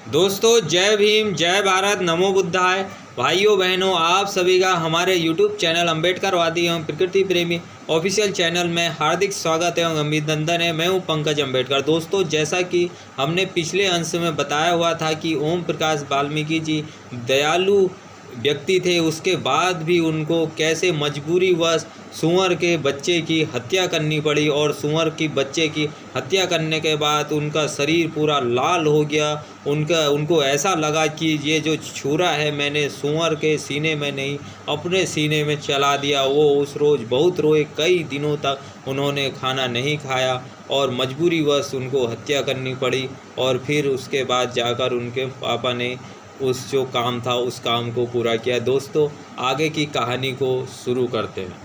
दोस्तों जय भीम, जय भारत, नमो बुद्धाय। भाइयों बहनों, आप सभी का हमारे YouTube चैनल अम्बेडकरवादी एवं प्रकृति प्रेमी ऑफिशियल चैनल में हार्दिक स्वागत एवं अभिनंदन है। मैं हूं पंकज अम्बेडकर। दोस्तों, जैसा कि हमने पिछले अंश में बताया हुआ था कि ओम प्रकाश वाल्मीकि जी दयालु व्यक्ति थे, उसके बाद भी उनको कैसे मजबूरीवश सूअर के बच्चे की हत्या करनी पड़ी और सूअर की बच्चे की हत्या करने के बाद उनका शरीर पूरा लाल हो गया। उनको ऐसा लगा कि ये जो छुरा है मैंने सूअर के सीने में नहीं अपने सीने में चला दिया। वो उस रोज़ बहुत रोए, कई दिनों तक उन्होंने खाना नहीं खाया और मजबूरीवश उनको हत्या करनी पड़ी। और फिर उसके बाद जाकर उनके पापा ने उस जो काम था उस काम को पूरा किया। दोस्तों, आगे की कहानी को शुरू करते हैं।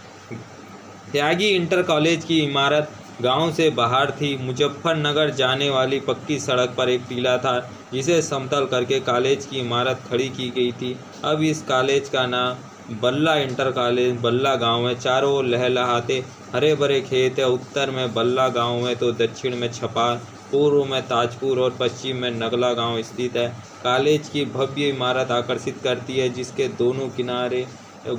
त्यागी इंटर कॉलेज की इमारत गांव से बाहर थी। मुजफ्फरनगर जाने वाली पक्की सड़क पर एक टीला था जिसे समतल करके कॉलेज की इमारत खड़ी की गई थी। अब इस कॉलेज का नाम बल्ला इंटर कॉलेज बल्ला गांव है। चारों ओर लहलहाते हरे भरे खेत है। उत्तर में बल्ला गांव है तो दक्षिण में छपा, पूर्व में ताजपुर और पश्चिम में नगला गांव स्थित है। कॉलेज की भव्य इमारत आकर्षित करती है जिसके दोनों किनारे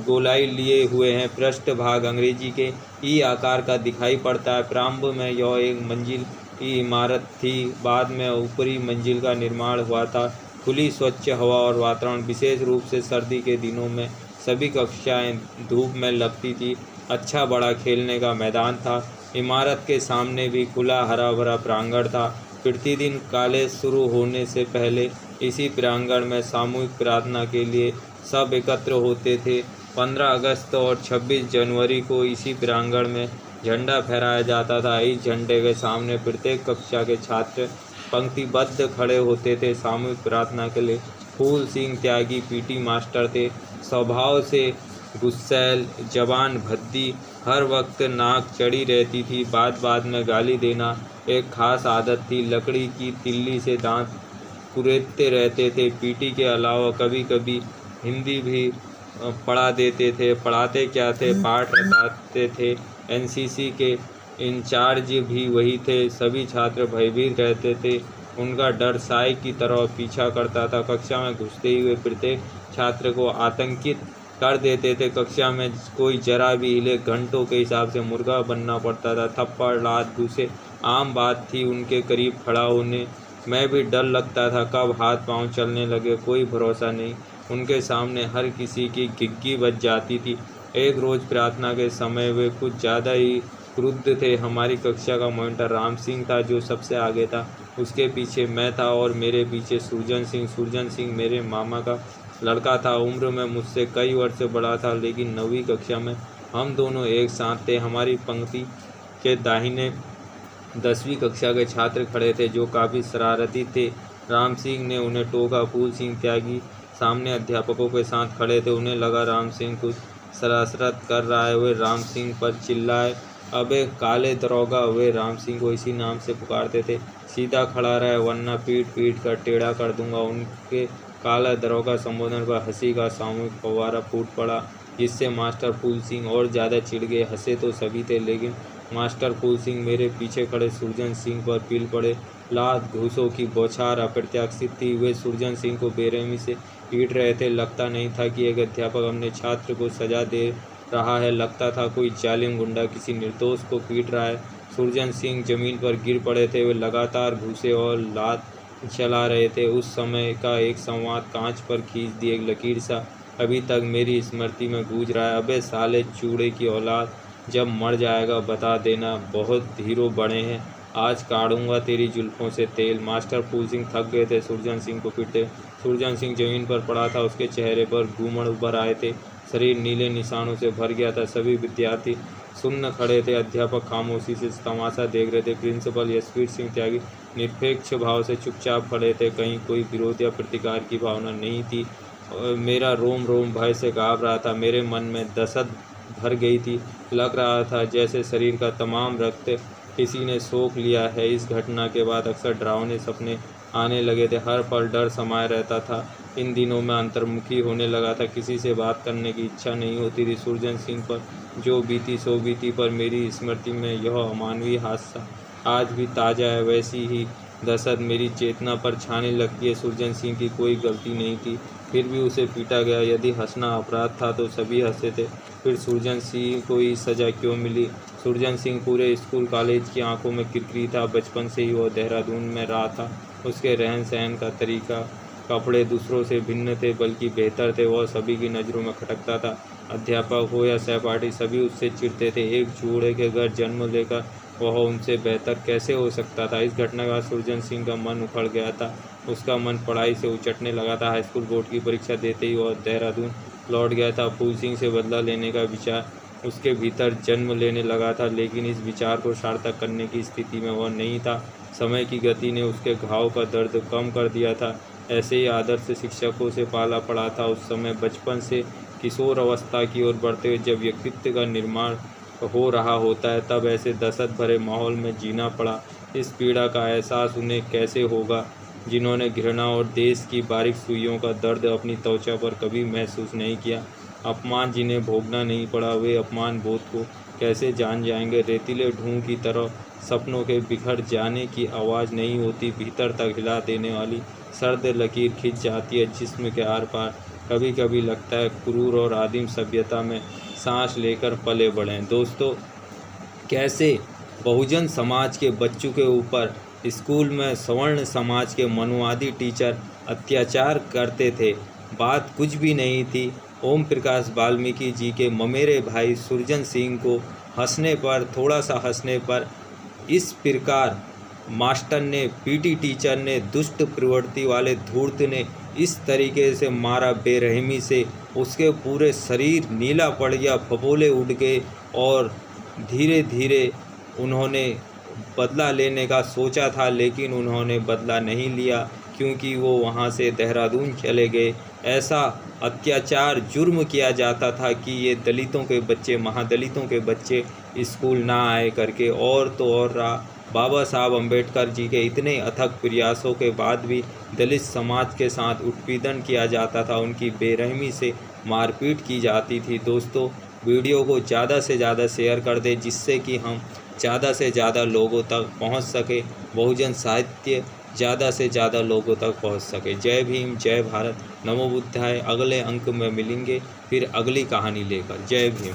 गोलाई लिए हुए हैं। पृष्ठभाग अंग्रेजी के ई आकार का दिखाई पड़ता है। प्रारंभ में यह एक मंजिल की इमारत थी, बाद में ऊपरी मंजिल का निर्माण हुआ था। खुली स्वच्छ हवा और वातावरण, विशेष रूप से सर्दी के दिनों में सभी कक्षाएं धूप में लगती थी। अच्छा बड़ा खेलने का मैदान था। इमारत के सामने भी खुला हरा भरा प्रांगण था। प्रतिदिन कॉलेज शुरू होने से पहले इसी प्रांगण में सामूहिक प्रार्थना के लिए सब एकत्र होते थे। 15 अगस्त और 26 जनवरी को इसी प्रांगण में झंडा फहराया जाता था। इस झंडे के सामने प्रत्येक कक्षा के छात्र पंक्तिबद्ध खड़े होते थे सामूहिक प्रार्थना के लिए। फूल सिंह त्यागी पीटी मास्टर थे। स्वभाव से गुस्सैल, जबान भद्दी, हर वक्त नाक चढ़ी रहती थी। बात में गाली देना एक खास आदत थी। लकड़ी की तिल्ली से दांत कुरेदते रहते थे। पीटी के अलावा कभी कभी हिंदी भी पढ़ा देते थे। पढ़ाते क्या थे, पाठ रटाते थे। एनसीसी के इंचार्ज भी वही थे। सभी छात्र भयभीत रहते थे। उनका डर साए की तरह पीछा करता था। कक्षा में घुसते ही वे प्रत्येक छात्र को आतंकित कर देते थे। कक्षा में कोई जरा भी हिले घंटों के हिसाब से मुर्गा बनना पड़ता था। थप्पड़, लात, घूंसे आम बात थी। उनके करीब खड़ा होने में भी डर लगता था। कब हाथ पांव चलने लगे कोई भरोसा नहीं। उनके सामने हर किसी की घिघी बज जाती थी। एक रोज़ प्रार्थना के समय वे कुछ ज़्यादा ही क्रुद्ध थे। हमारी कक्षा का मॉनिटर राम सिंह था जो सबसे आगे था। उसके पीछे मैं था और मेरे पीछे सुरजन सिंह। सुरजन सिंह मेरे मामा का लड़का था। उम्र में मुझसे कई वर्ष बड़ा था, लेकिन 9वीं कक्षा में हम दोनों एक साथ थे। हमारी पंक्ति के दाहिने 10वीं कक्षा के छात्र खड़े थे जो काफ़ी शरारती थे। राम सिंह ने उन्हें टोका। फूल सिंह त्यागी सामने अध्यापकों के साथ खड़े थे। उन्हें लगा राम सिंह कुछ शरारत कर रहा है। वे राम सिंह पर चिल्लाए, अबे काले दरोगा। वे राम सिंह को इसी नाम से पुकारते थे। सीधा खड़ा रहे वरना पीट पीट कर टेढ़ा कर दूंगा। उनके काला दरोगा संबोधन पर हंसी का सामूहिक फव्वारा फूट पड़ा, जिससे मास्टर फूल सिंह और ज़्यादा चिढ़ गए। हंसे तो सभी थे, लेकिन मास्टर फूल सिंह मेरे पीछे खड़े सुरजन सिंह पर पील पड़े। लात घूंसों की बौछार अप्रत्याशित थी। वे सुरजन सिंह को बेरहमी से पीट रहे थे। लगता नहीं था कि एक अध्यापक अपने छात्र को सजा दे रहा है, लगता था कोई जालिम गुंडा किसी निर्दोष को पीट रहा है। सुरजन सिंह जमीन पर गिर पड़े थे। वे लगातार घूंसे और लात चला रहे थे। उस समय का एक संवाद कांच पर खींच दी एक लकीर सा अभी तक मेरी स्मृति में गूंज रहा है। अबे साले चूड़े की औलाद, जब मर जाएगा बता देना। बहुत हीरो बड़े हैं, आज काढ़ूंगा तेरी जुल्फों से तेल। मास्टर फूल सिंह थक गए थे सुरजन सिंह को पीटे। सुरजन सिंह जमीन पर पड़ा था। उसके चेहरे पर घूमड़ उभर आए थे। शरीर नीले निशानों से भर गया था। सभी विद्यार्थी सुन्न खड़े थे। अध्यापक खामोशी से तमाशा देख रहे थे। प्रिंसिपल यशवीर सिंह त्यागी निरपेक्ष भाव से चुपचाप खड़े थे। कहीं कोई विरोध या प्रतिकार की भावना नहीं थी। मेरा रोम रोम भय से काँप रहा था। मेरे मन में दहशत भर गई थी। लग रहा था जैसे शरीर का तमाम रक्त किसी ने सोख लिया है। इस घटना के बाद अक्सर डरावने सपने आने लगे थे। हर पल डर समाये रहता था। इन दिनों में अंतर्मुखी होने लगा था। किसी से बात करने की इच्छा नहीं होती थी। सुरजन सिंह पर जो बीती सो बीती, पर मेरी स्मृति में यह अमानवीय हादसा आज भी ताज़ा है। वैसी ही दहशत मेरी चेतना पर छाने लगती है। सुरजन सिंह की कोई गलती नहीं थी, फिर भी उसे पीटा गया। यदि हंसना अपराध था तो सभी हंसे थे, फिर सुरजन सिंह को ही सज़ा क्यों मिली? सुरजन सिंह पूरे स्कूल कॉलेज की आंखों में किरकिरी था। बचपन से ही वह देहरादून में रहा था। उसके रहन सहन का तरीका, कपड़े दूसरों से भिन्न थे, बल्कि बेहतर थे। वह सभी की नज़रों में खटकता था। अध्यापक हो या सहपाठी, सभी उससे चिढ़ते थे। एक जोड़े के घर जन्म लेकर वह उनसे बेहतर कैसे हो सकता था? इस घटना के बाद सुरजन सिंह का मन उखड़ गया था। उसका मन पढ़ाई से उचटने लगा था। हाई स्कूल बोर्ड की परीक्षा देते ही वह देहरादून लौट गया था। फूल सिंह से बदला लेने का विचार उसके भीतर जन्म लेने लगा था, लेकिन इस विचार को सार्थक करने की स्थिति में वह नहीं था। समय की गति ने उसके घाव का दर्द कम कर दिया था। ऐसे ही आदर्श शिक्षकों से पाला पड़ा था। उस समय बचपन से किशोर अवस्था की ओर बढ़ते हुए जब व्यक्तित्व का निर्माण हो रहा होता है, तब ऐसे दहशत भरे माहौल में जीना पड़ा। इस पीड़ा का एहसास उन्हें कैसे होगा जिन्होंने घृणा और देश की बारीक सुइयों का दर्द अपनी त्वचा पर कभी महसूस नहीं किया। अपमान जिन्हें भोगना नहीं पड़ा, वे अपमान बोध को कैसे जान जाएंगे? रेतीले ढूंढ की तरह सपनों के बिखर जाने की आवाज़ नहीं होती, भीतर तक हिला देने वाली सर्द लकीर खिंच जाती है जिस्म के आर पार। कभी कभी लगता है क्रूर और आदिम सभ्यता में सांस लेकर पले बढ़ें। दोस्तों, कैसे बहुजन समाज के बच्चों के ऊपर स्कूल में सवर्ण समाज के मनुवादी टीचर अत्याचार करते थे। बात कुछ भी नहीं थी। ओम प्रकाश वाल्मीकि जी के ममेरे भाई सुरजन सिंह को हंसने पर, थोड़ा सा हंसने पर इस प्रकार मास्टर ने, पीटी टीचर ने, दुष्ट प्रवृत्ति वाले धूर्त ने इस तरीके से मारा बेरहमी से, उसके पूरे शरीर नीला पड़ गया, फफोले उड़ गए और धीरे धीरे उन्होंने बदला लेने का सोचा था, लेकिन उन्होंने बदला नहीं लिया क्योंकि वो वहाँ से देहरादून चले गए। ऐसा अत्याचार जुर्म किया जाता था कि ये दलितों के बच्चे, महादलितों के बच्चे स्कूल ना आए करके। और तो और रहा, बाबा साहब अम्बेडकर जी के इतने अथक प्रयासों के बाद भी दलित समाज के साथ उत्पीड़न किया जाता था, उनकी बेरहमी से मारपीट की जाती थी। दोस्तों, वीडियो को ज़्यादा से ज़्यादा शेयर कर दें जिससे कि हम ज़्यादा से ज़्यादा लोगों तक पहुंच सके, बहुजन साहित्य ज़्यादा से ज़्यादा लोगों तक पहुंच सके। जय भीम, जय भारत, नमो बुद्धाय। अगले अंक में मिलेंगे फिर अगली कहानी लेकर। जय भीम।